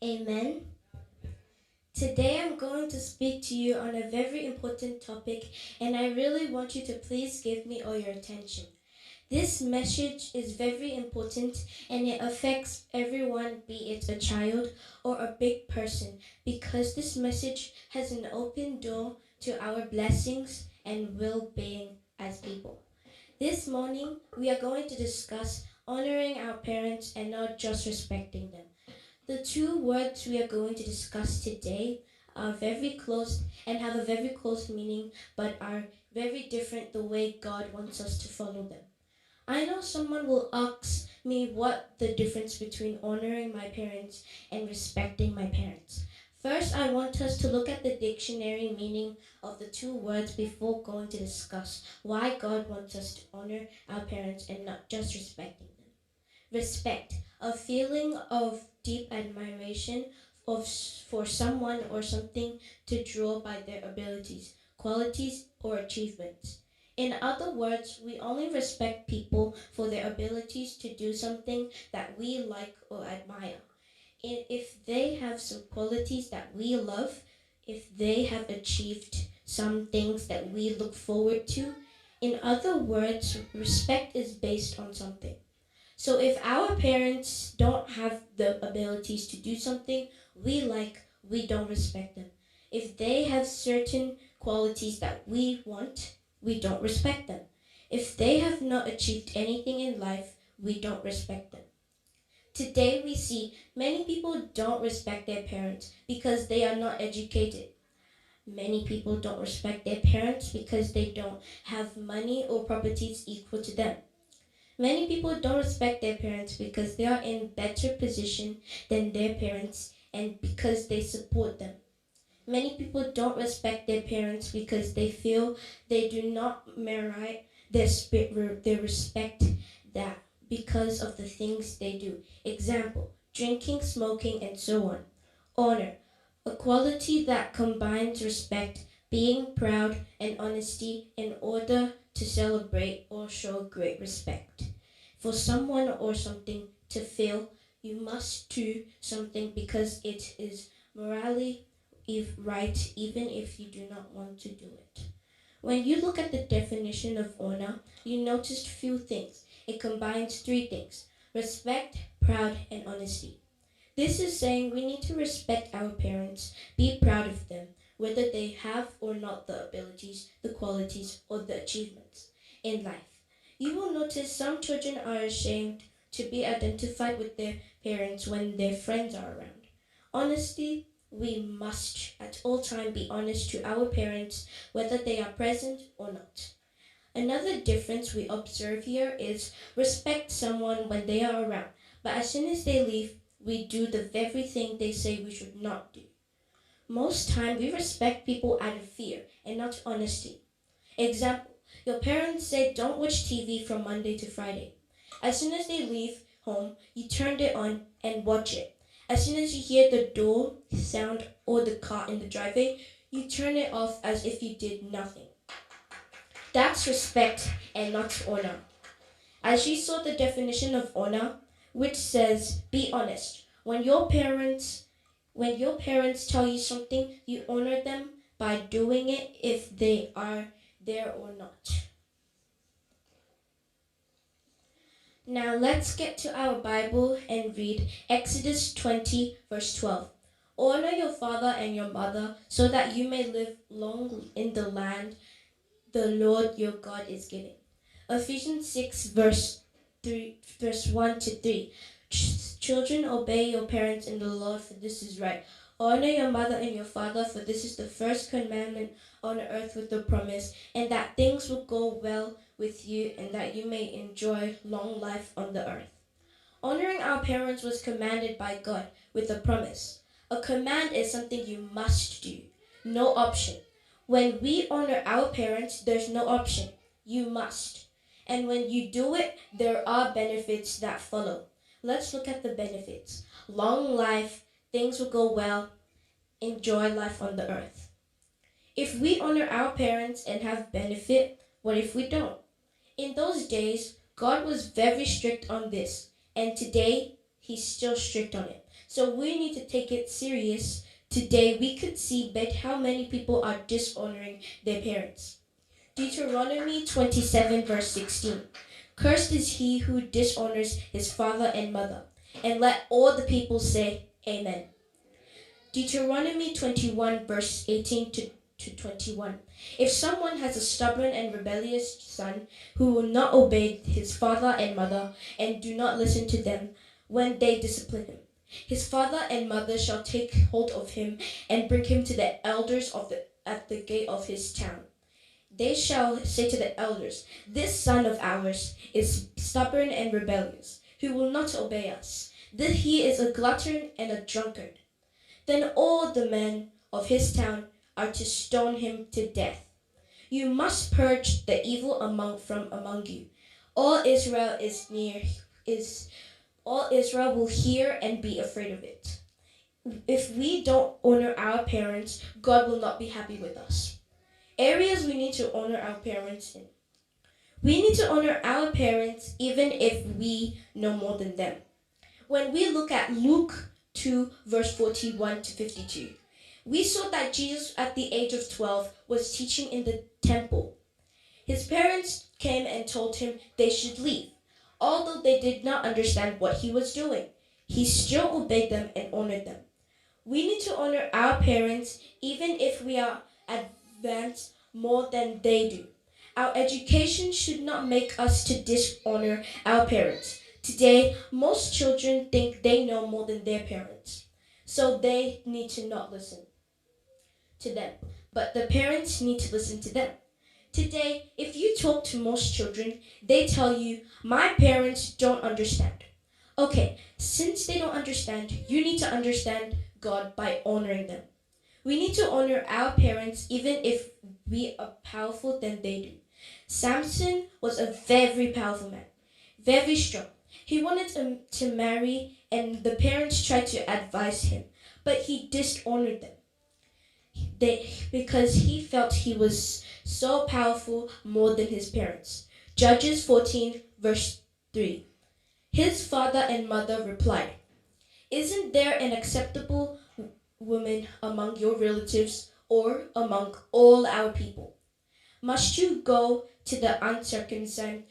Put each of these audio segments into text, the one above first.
Amen. Today I'm going to speak to you on a very important topic, and I really want you to please give me all your attention. This message is very important and it affects everyone, be it a child or a big person, because this message has an open door to our blessings and well being as people. This morning, we are going to discuss honoring our parents and not just respecting them. The two words we are going to discuss today are very close and have a very close meaning, but are very different the way God wants us to follow them. I know someone will ask me what the difference between honoring my parents and respecting my parents. First, I want us to look at the dictionary meaning of the two words before going to discuss why God wants us to honor our parents and not just respecting them. Respect, a feeling of deep admiration for someone or something to draw by their abilities, qualities, or achievements. In other words, we only respect people for their abilities to do something that we like or admire. If they have some qualities that we love, if they have achieved some things that we look forward to, in other words, respect is based on something. So if our parents don't have the abilities to do something we like, we don't respect them. If they have certain qualities that we want, we don't respect them. If they have not achieved anything in life, we don't respect them. Today we see many people don't respect their parents because they are not educated. Many people don't respect their parents because they don't have money or properties equal to them. Many people don't respect their parents because they are in better position than their parents and because they support them. Many people don't respect their parents because they feel they do not merit their respect that because of the things they do. Example, drinking, smoking, and so on. Honor, a quality that combines respect, being proud, and honesty in order to celebrate or show great respect. For someone or something to feel, you must do something because it is morally right, even if you do not want to do it. When you look at the definition of honor, you notice few things. It combines three things: respect, proud, and honesty. This is saying we need to respect our parents, be proud of them, whether they have or not the abilities, the qualities, or the achievements in life. You will notice some children are ashamed to be identified with their parents when their friends are around. Honesty, we must at all times be honest to our parents, whether they are present or not. Another difference we observe here is respect someone when they are around, but as soon as they leave, we do the very thing they say we should not do. Most time we respect people out of fear and not honesty. Example, your parents say don't watch TV from Monday to Friday. As soon as they leave home, you turn it on and watch it. As soon as you hear the door sound or the car in the driveway, you turn it off as if you did nothing. That's respect and not honor. As you saw the definition of honor, which says be honest. When your parents tell you something, you honor them by doing it if they are there or not. Now let's get to our Bible and read Exodus 20 verse 12. Honor your father and your mother so that you may live long in the land the Lord your God is giving. Ephesians 6 verse 1 to 3. Children, obey your parents in the Lord, for this is right. Honor your mother and your father, for this is the first commandment on earth with the promise, and that things will go well with you and that you may enjoy long life on the earth. Honoring our parents was commanded by God with a promise. A command is something you must do, no option. When we honor our parents, there's no option. You must. And when you do it, there are benefits that follow. Let's look at the benefits. Long life, things will go well, enjoy life on the earth. If we honor our parents and have benefit, what if we don't? In those days, God was very strict on this, and today He's still strict on it. So we need to take it serious. Today we could see how many people are dishonoring their parents. Deuteronomy 27 verse 16. Cursed is he who dishonors his father and mother. And let all the people say, Amen. Deuteronomy 21 verse 18 to 21. If someone has a stubborn and rebellious son who will not obey his father and mother and do not listen to them when they discipline him, his father and mother shall take hold of him and bring him to the elders at the gate of his town. They shall say to the elders, This son of ours is stubborn and rebellious, who will not obey us. That he is a glutton and a drunkard. Then all the men of his town are to stone him to death. You must purge the evil from among you. All Israel will hear and be afraid of it. If we don't honor our parents, God will not be happy with us. Areas we need to honor our parents in. We need to honor our parents even if we know more than them. When we look at Luke 2 verse 41 to 52, we saw that Jesus at the age of 12 was teaching in the temple. His parents came and told him they should leave. Although they did not understand what he was doing, he still obeyed them and honored them. We need to honor our parents even if we are advanced more than they do. Our education should not make us to dishonor our parents. Today, most children think they know more than their parents, so they need to not listen to them. But the parents need to listen to them. Today, if you talk to most children, they tell you, my parents don't understand. Okay, since they don't understand, you need to understand God by honoring them. We need to honor our parents even if we are powerful than they do. Samson was a very powerful man, very strong. He wanted to marry and the parents tried to advise him, but he dishonored them. Because he felt he was so powerful more than his parents. Judges 14 verse 3. His father and mother replied, Isn't there an acceptable woman among your relatives or among all our people? Must you go to the uncircumcised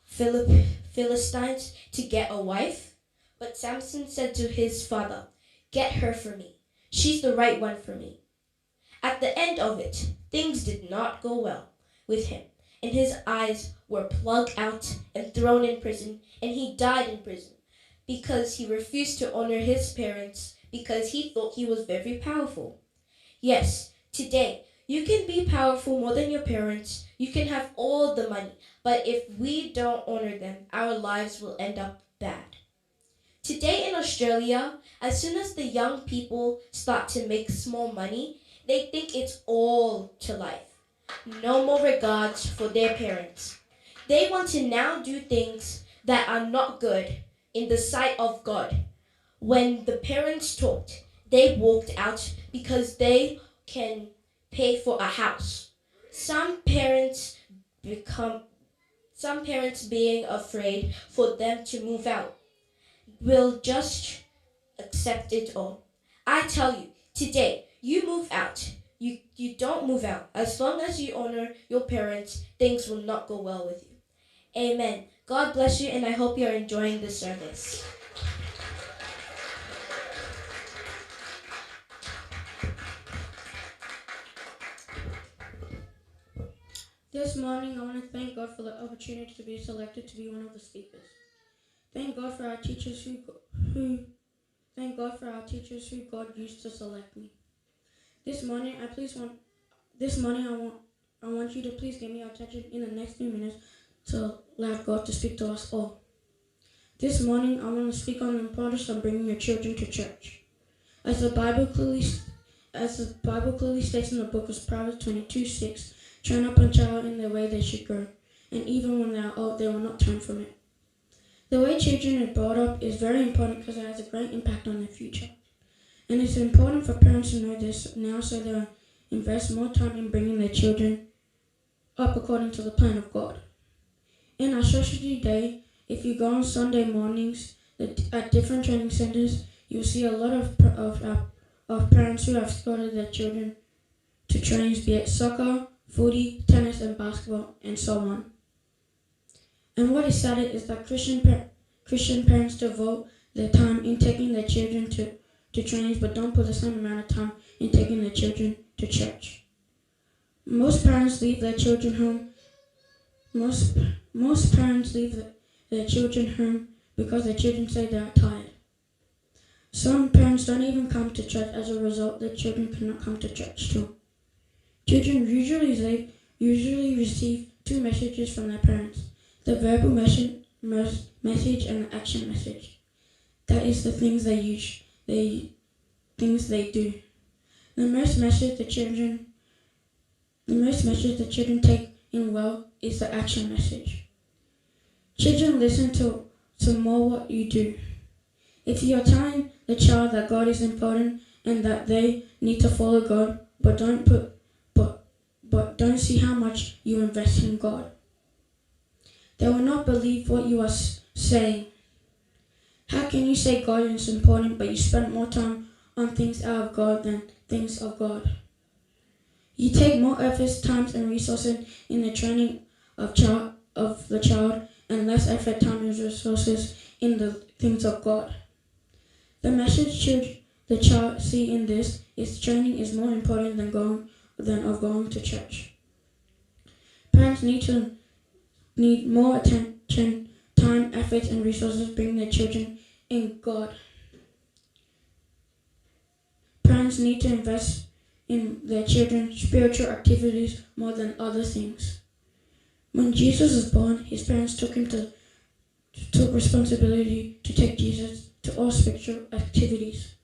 Philistines to get a wife? But Samson said to his father, Get her for me. She's the right one for me. At the end of it, things did not go well with him, and his eyes were plucked out and thrown in prison, and he died in prison because he refused to honor his parents because he thought he was very powerful. Yes, today, you can be powerful more than your parents. You can have all the money, but if we don't honor them, our lives will end up bad. Today in Australia, as soon as the young people start to make small money, they think it's all to life. No more regards for their parents. They want to now do things that are not good in the sight of God. When the parents talked, they walked out because they can pay for a house. Some parents being afraid for them to move out will just accept it all. I tell you, today, you move out. You don't move out. As long as you honor your parents, things will not go well with you. Amen. God bless you, and I hope you're enjoying this service. This morning, I want to thank God for the opportunity to be selected to be one of the speakers. Thank God for our teachers who God used to select me. This morning, I want you to please give me your attention in the next few minutes to allow God to speak to us all. This morning, I want to speak on the importance of bringing your children to church. As the Bible clearly states in the book of Proverbs 22:6, train up a child in the way they should go, and even when they are old, they will not turn from it. The way children are brought up is very important because it has a great impact on their future. And it's important for parents to know this now so they'll invest more time in bringing their children up according to the plan of God. In our strategy day, if you go on Sunday mornings at different training centers, you'll see a lot of parents who have started their children to trains, be it soccer, footy, tennis, and basketball, and so on. And what is sad is that Christian parents devote their time in taking their children to trainings, but don't put the same amount of time in taking their children to church. Most parents leave their children home. Most parents leave their children home because their children say they are tired. Some parents don't even come to church. As a result, their children cannot come to church too. Children usually receive two messages from their parents: the verbal message and the action message. That is the things they do. The most message the children take in well is the action message. Children listen to more what you do. If you are telling the child that God is important and that they need to follow God, but don't see how much you invest in God, they will not believe what you are saying. How can you say God is important, but you spend more time on things out of God than things of God? You take more efforts, time, and resources in the training of the child, and less effort, time, and resources in the things of God. The message the child see in this is training is more important than going to church. Parents need more attention, time, effort, and resources bring their children in God. Parents need to invest in their children's spiritual activities more than other things. When Jesus was born, his parents took responsibility to take Jesus to all spiritual activities.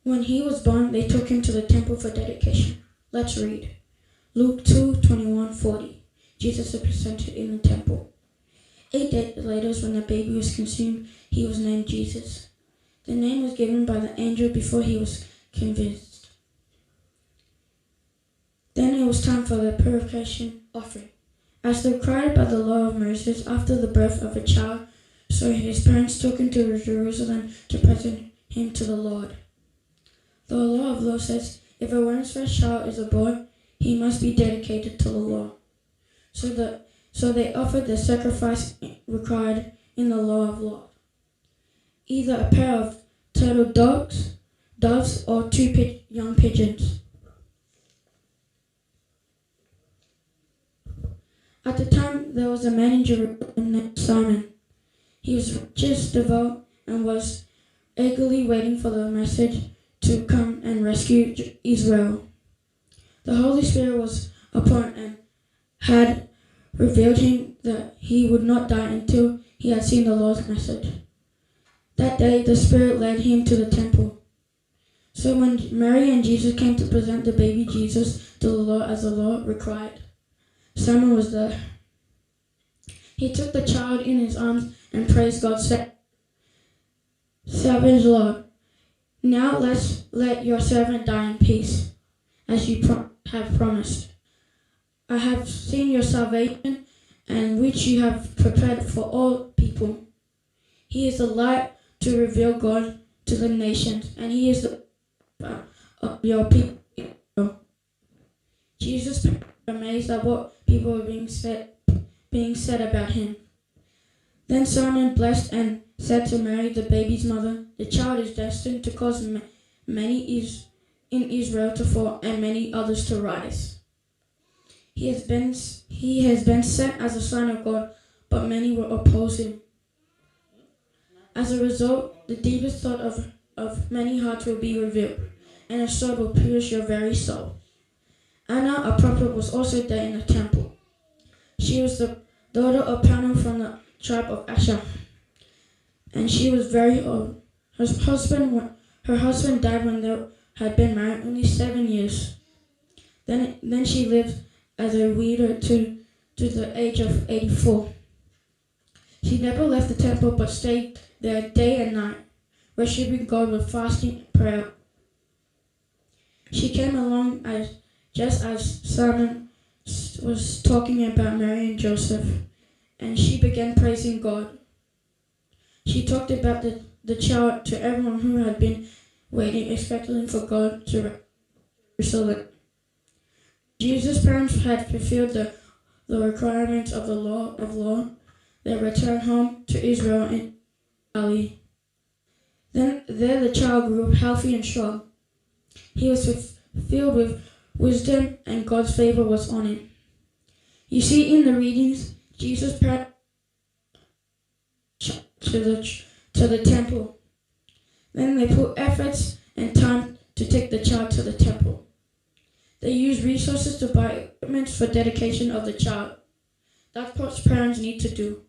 When he was born, they took him to the temple for dedication. Let's read. Luke 2:21-40. Jesus is presented in the temple. 8 days later, when the baby was conceived, he was named Jesus. The name was given by the angel before he was convinced. Then it was time for the purification offering. As required by the law of Moses, after the birth of a child, so his parents took him to Jerusalem to present him to the Lord. The law of law says, if a woman's first child is a boy, he must be dedicated to the law. So they offered the sacrifice required in the law of law. Either a pair of turtle doves, or two young pigeons. At the time, there was a man in Jerusalem named Simon. He was just devout and was eagerly waiting for the message to come and rescue Israel. The Holy Spirit was upon and had revealed him that he would not die until he had seen the Lord's message. That day, the Spirit led him to the temple. So when Mary and Jesus came to present the baby Jesus to the Lord as the law required, Simon was there. He took the child in his arms and praised God, saying, Savage Lord, now let your servant die in peace, as you have promised. I have seen your salvation, and which you have prepared for all people. He is the light to reveal God to the nations, and he is the of your people. Jesus was amazed at what people were being said about him. Then Simon blessed and said to Mary, the baby's mother, the child is destined to cause many in Israel to fall and many others to rise. He has been sent as a sign of God, but many will oppose him. As a result, the deepest thought of many hearts will be revealed, and a sword will pierce your very soul. Anna, a prophet, was also there in the temple. She was the daughter of Panu from the tribe of Asher, and she was very old. Her husband died when they had been married only 7 years. Then she lived as a widow to the age of 84. She never left the temple but stayed there day and night, worshiping God with fasting and prayer. She came along just as Simon was talking about Mary and Joseph, and she began praising God. She talked about the child to everyone who had been waiting expectantly for God to Jerusalem. Jesus' parents had fulfilled the requirements of the law. They returned home to Israel in Galilee. Then there the child grew up healthy and strong. He was filled with wisdom, and God's favor was on him. You see in the readings, Jesus' parents to the temple. Then they put efforts and time to take the child to the temple. They used resources to buy equipment for dedication of the child. That's what parents need to do.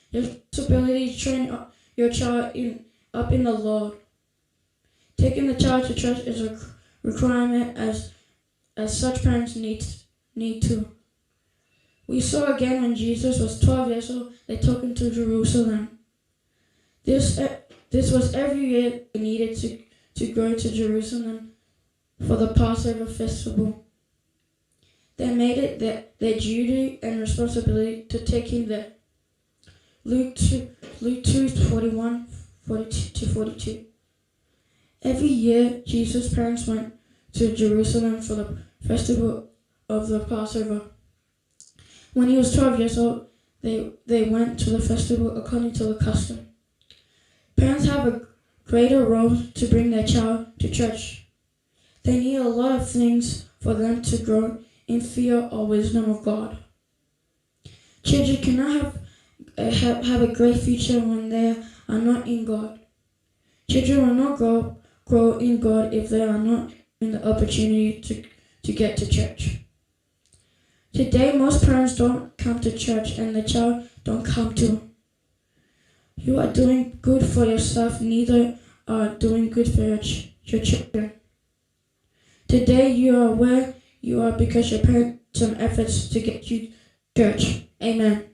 Your responsibility is train your child up in the Lord. Taking the child to church is a requirement as such parents need to. We saw again when Jesus was 12 years old, they took him to Jerusalem. This was every year they needed to go to Jerusalem for the Passover festival. They made it their duty and responsibility to take him there. Luke 2:41, 42. Every year, Jesus' parents went to Jerusalem for the festival of the Passover. When he was 12 years old, they went to the festival according to the custom. Parents have a greater role to bring their child to church. They need a lot of things for them to grow in fear or wisdom of God. Children cannot have a great future when they are not in God. Children will not grow in God if they are not given the opportunity to get to church. Today, most parents don't come to church and the child don't come to. You are doing good for yourself, neither are doing good for your children. Today, you are where you are because your parents made some efforts to get you to church. Amen.